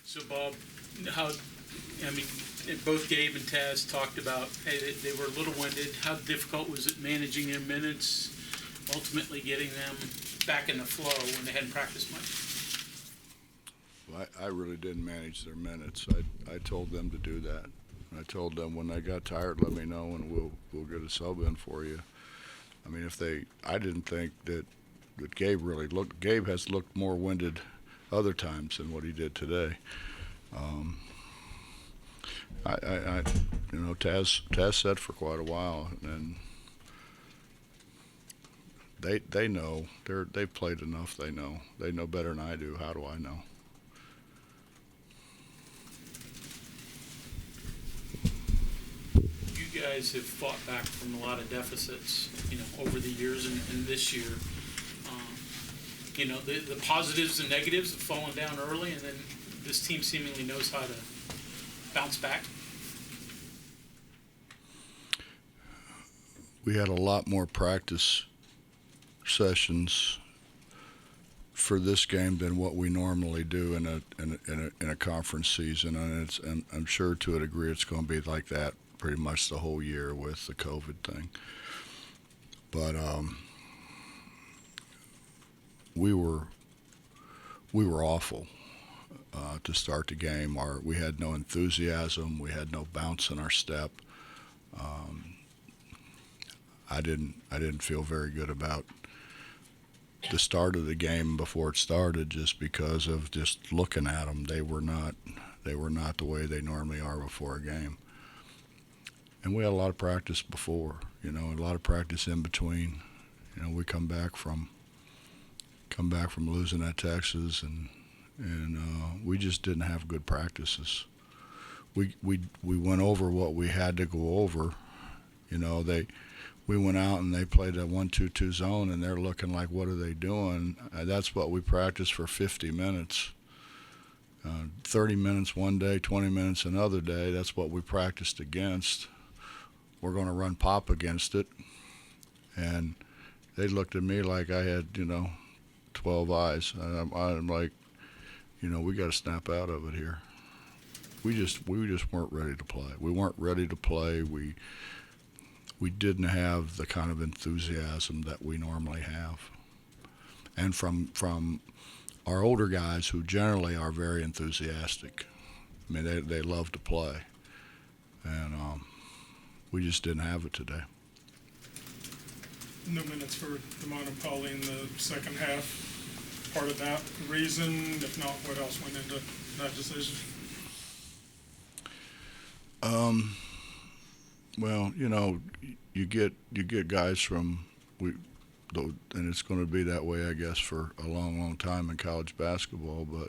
So Bob, how, I mean, both Gabe and Taz talked about, hey, they were a little winded. How difficult was it managing their minutes, ultimately getting them back in the flow when they hadn't practiced much? Well, I really didn't manage their minutes. I told them to do that. I told them when they got tired, let me know and we'll get a sub in for you. I mean, I didn't think that Gabe really looked. Gabe has looked more winded other times than what he did today. Um, I Taz said for quite a while, and they know they've played enough. They know better than I do. How do I know? You guys have fought back from a lot of deficits, over the years and this year. The positives and negatives have fallen down early, and then this team seemingly knows how to bounce back. We had a lot more practice sessions for this game than what we normally do in a conference season, and I'm sure to a degree it's going to be like that pretty much the whole year with the COVID thing. But we were awful to start the game. We had no enthusiasm. We had no bounce in our step. I didn't feel very good about the start of the game before it started, just because of just looking at them. They were not the way they normally are before a game. And we had a lot of practice before, a lot of practice in between. We come back from losing at Texas, and we just didn't have good practices. We went over what we had to go over. We went out and they played a 1-2-2 zone, and they're looking like, what are they doing? That's what we practiced for 50 minutes. 30 minutes one day, 20 minutes another day. That's what we practiced against. We're going to run pop against it. And they looked at me like I had, 12 eyes. I'm like, we got to snap out of it here. We just weren't ready to play. We weren't ready to play. We didn't have the kind of enthusiasm that we normally have. And from our older guys, who generally are very enthusiastic. I mean, they love to play. And we just didn't have it today. No minutes for Damon and Paulie in the second half. Part of that reason, if not, what else went into that decision? Well, you get guys from and it's going to be that way, I guess, for a long, long time in college basketball. But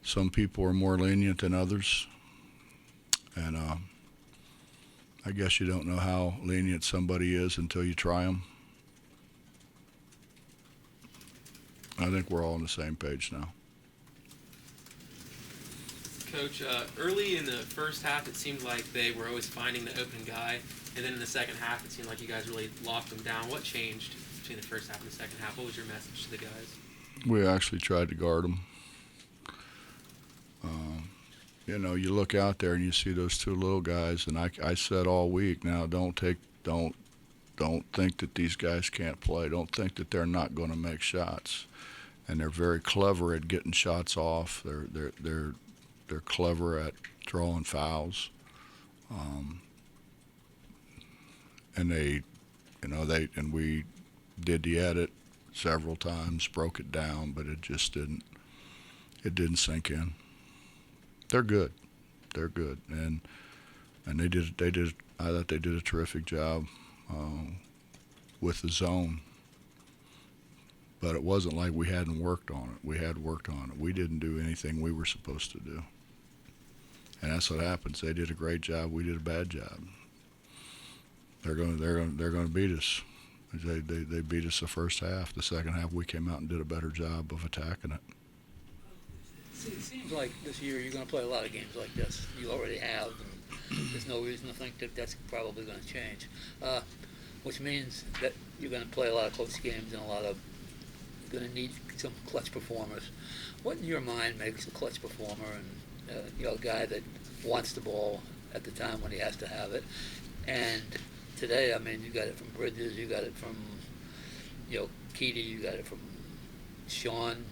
some people are more lenient than others, and I guess you don't know how lenient somebody is until you try them. I think we're all on the same page now. Coach, early in the first half, it seemed like they were always finding the open guy, and then in the second half, it seemed like you guys really locked them down. What changed between the first half and the second half? What was your message to the guys? We actually tried to guard them. You look out there and you see those two little guys, and I said all week, now don't think that these guys can't play. Don't think that they're not going to make shots, and they're very clever at getting shots off. They're clever at drawing fouls, and we did the edit several times, broke it down, but it just didn't sink in. They're good, and they did. I thought they did a terrific job with the zone. But it wasn't like we hadn't worked on it. We had worked on it. We didn't do anything we were supposed to do. And that's what happens. They did a great job. We did a bad job. They're going to beat us. They beat us the first half. The second half, we came out and did a better job of attacking it. See, it seems like this year you're going to play a lot of games like this. You already have. And there's no reason to think that that's probably going to change. Which means that you're going to play a lot of close games and a lot of going to need some clutch performers. What in your mind makes a clutch performer and a guy that wants the ball at the time when he has to have it? And today, I mean, you got it from Bridges, you got it from Keedy, you got it from Sean.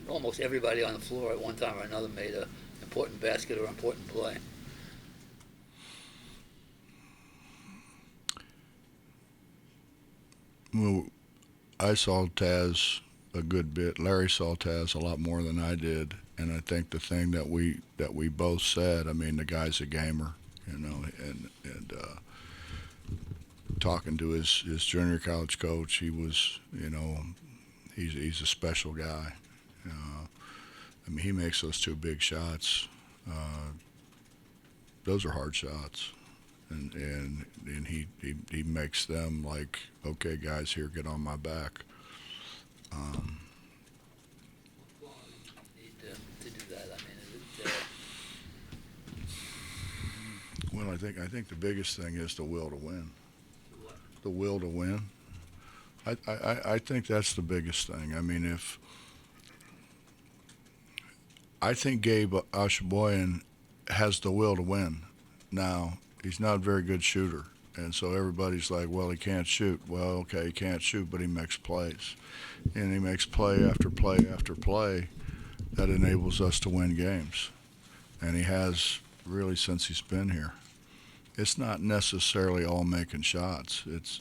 Almost everybody on the floor at one time or another made an important basket or important play. Well, I saw Taz a good bit. Larry saw Taz a lot more than I did, and I think the thing that we both said, I mean, the guy's a gamer, and talking to his junior college coach, he was, he's a special guy. I mean, he makes those two big shots. Those are hard shots. And he makes them like, okay, guys, here, get on my back. Need to do that. I mean, Well, I think the biggest thing is the will to win. The will to win. I think that's the biggest thing. I mean, I think Gabe Ashaboyan has the will to win. Now, he's not a very good shooter, and so everybody's like, well, he can't shoot. Well, okay, he can't shoot, but he makes plays. And he makes play after play after play that enables us to win games. And he has really since he's been here. It's not necessarily all making shots. It's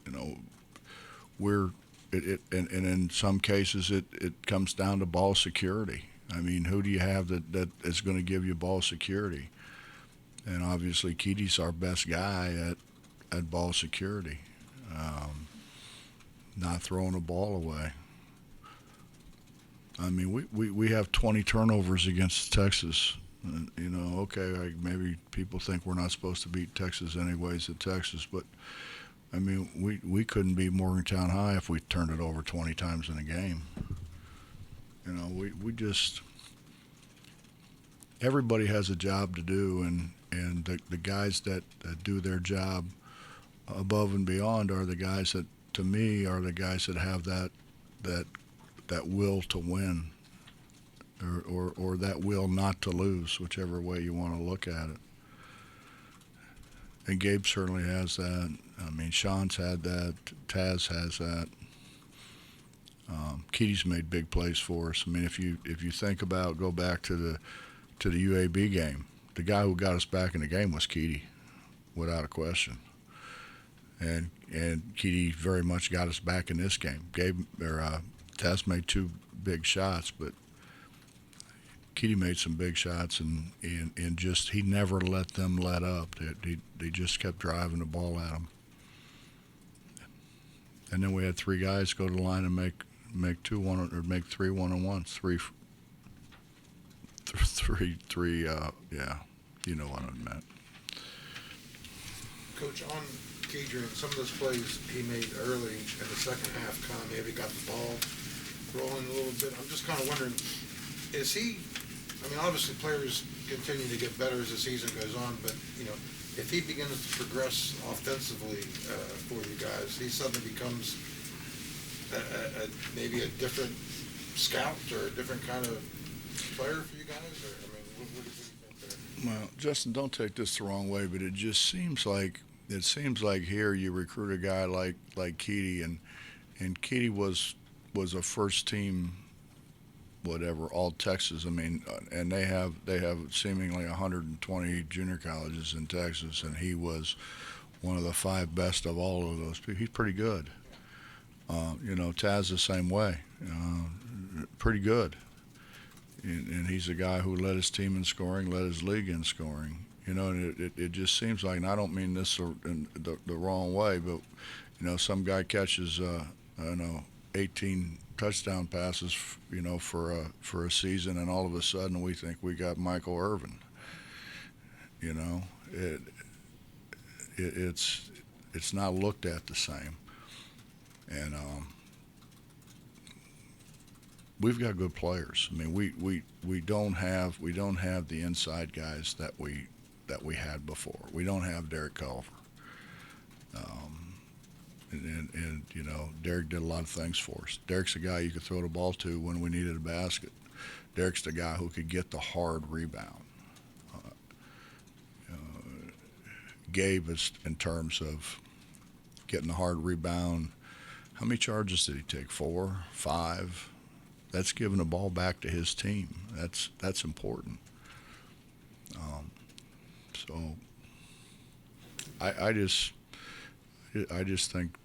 and in some cases it comes down to ball security. I mean, who do you have that is going to give you ball security? And obviously, Keedy's our best guy at ball security, not throwing a ball away. I mean, we have 20 turnovers against Texas. Okay, like maybe people think we're not supposed to beat Texas anyways at Texas, but I mean, we couldn't beat Morgantown High if we turned it over 20 times in a game. We just, everybody has a job to do, and the guys that do their job above and beyond are the guys that, to me, are the guys that have that will to win, or that will not to lose, whichever way you want to look at it. And Gabe certainly has that. I mean, Sean's had that. Taz has that. Keedy's made big plays for us. I mean, if you think about, go back to the UAB game, the guy who got us back in the game was Keedy, without a question. And Keedy very much got us back in this game. Taz made two big shots, but Keedy made some big shots, and just he never let them let up. They just kept driving the ball at him. And then we had three guys go to the line and make three one-on-ones, yeah, you know what I meant. Coach, on Kedrian, some of those plays he made early in the second half kind of maybe got the ball rolling a little bit. I'm just kind of wondering, is he, I mean, obviously players continue to get better as the season goes on, but, if he begins to progress offensively for you guys, he suddenly becomes maybe a different scout or a different kind of player for you guys? Or, I mean, what do you think there? Well, Justin, don't take this the wrong way, but it just seems like here you recruit a guy like Keedy, and Keedy was a first team, whatever, all Texas. I mean, and they have seemingly 120 junior colleges in Texas, and he was one of the 5 best of all of those people. He's pretty good. Taz the same way, pretty good. And he's a guy who led his team in scoring, led his league in scoring. And it just seems like, and I don't mean this in the wrong way, but some guy catches 18 touchdown passes, for a season, and all of a sudden we think we got Michael Irvin. It's not looked at the same, and we've got good players. I mean, we don't have the inside guys that we had before. We don't have Derek Culver. And you know, Derek did a lot of things for us. Derek's the guy you could throw the ball to when we needed a basket. Derek's the guy who could get the hard rebound. Gabe is in terms of getting the hard rebound. How many charges did he take? 4, 5? That's giving the ball back to his team. That's important. So I just think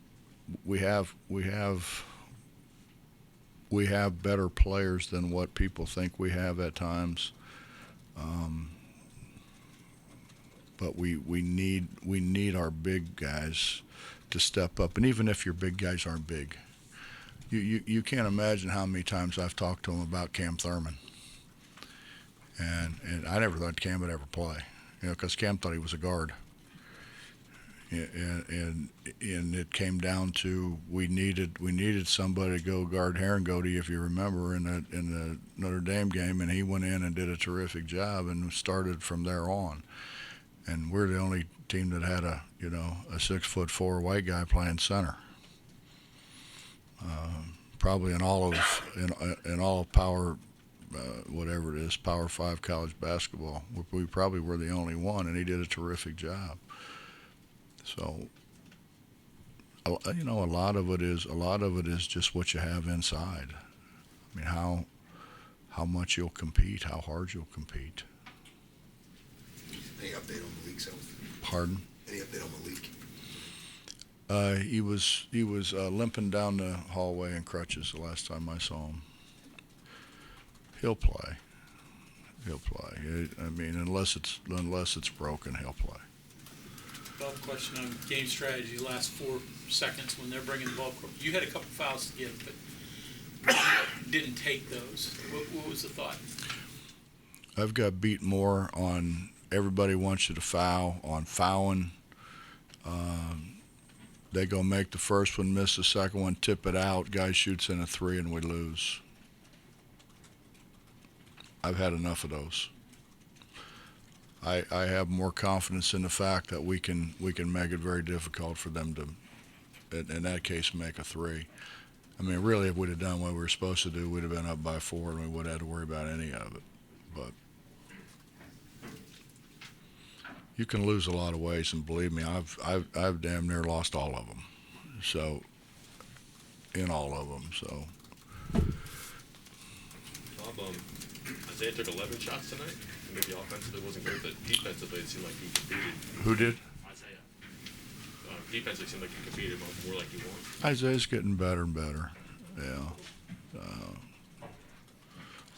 we have better players than what people think we have at times. But we need our big guys to step up. And even if your big guys aren't big, you can't imagine how many times I've talked to them about Cam Thurman. And I never thought Cam would ever play, because Cam thought he was a guard. And it came down to we needed somebody to go guard Herringody, if you remember, in the Notre Dame game, and he went in and did a terrific job and started from there on. And we're the only team that had a 6'4" white guy playing center. Probably in all of power, whatever it is, Power 5 college basketball, we probably were the only one, and he did a terrific job. So, a lot of it is just what you have inside. I mean, how much you'll compete, how hard you'll compete. Any update on Malik's health? Pardon? Any update on Malik? He was limping down the hallway in crutches the last time I saw him. He'll play. I mean, unless it's broken, he'll play. Bob, question on game strategy, last 4 seconds when they're bringing the ball. You had a couple fouls to give, but didn't take those. What was the thought? I've got beat more on everybody wants you to foul, on fouling. They go make the first one, miss the second one, tip it out, guy shoots in a 3, and we lose. I've had enough of those. I have more confidence in the fact that we can make it very difficult for them to, in that case, make a 3. I mean, really, if we'd have done what we were supposed to do, we'd have been up by 4, and we wouldn't have to worry about any of it. But you can lose a lot of ways, and believe me, I've damn near lost all of them. So, in all of them. So. Bob, Isaiah took 11 shots tonight. Maybe offensively wasn't great, but defensively it seemed like he competed. Who did? Isaiah. Defensively it seemed like he competed more like he won. Isaiah's getting better and better. Yeah.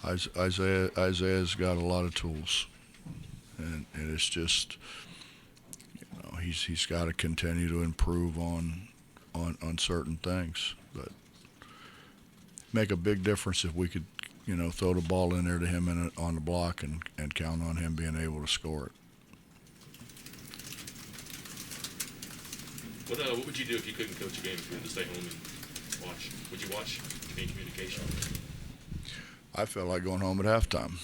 Isaiah's got a lot of tools, and it's just, he's got to continue to improve on certain things, but make a big difference if we could, throw the ball in there to him on the block and count on him being able to score it. What would you do if you couldn't coach a game, if you had to stay home and watch? Would you watch game communication? I felt like going home at halftime.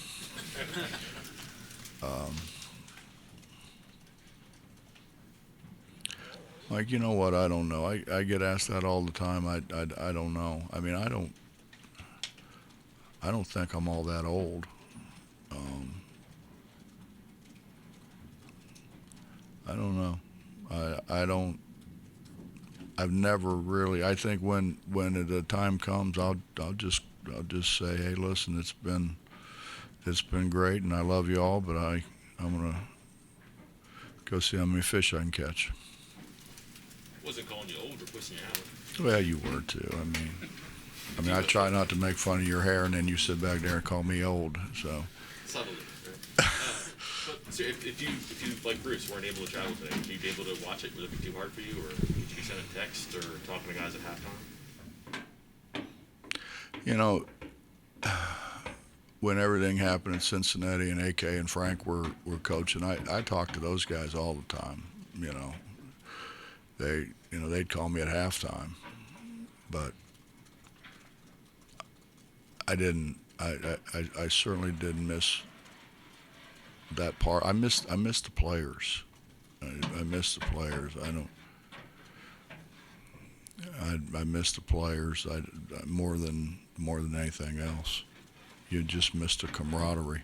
Like, you know what? I don't know. I get asked that all the time. I don't know. I mean, I don't think I'm all that old. I don't know. I've never really. I think when the time comes, I'll just say, hey, listen, it's been great, and I love you all, but I'm gonna go see how many fish I can catch. Wasn't calling you old or pushing you out. Well, you were too. I mean, I try not to make fun of your hair, and then you sit back there and call me old. So. Subtly. Right? But so if you like Bruce weren't able to travel today, would you be able to watch it? Would it be too hard for you, or would you be sending text or talking to guys at halftime? When everything happened in Cincinnati and AK and Frank were coaching, I talked to those guys all the time. They'd call me at halftime, but I didn't. I certainly didn't miss that part. I missed the players. I missed the players. I missed the players. More than anything else. You just missed the camaraderie.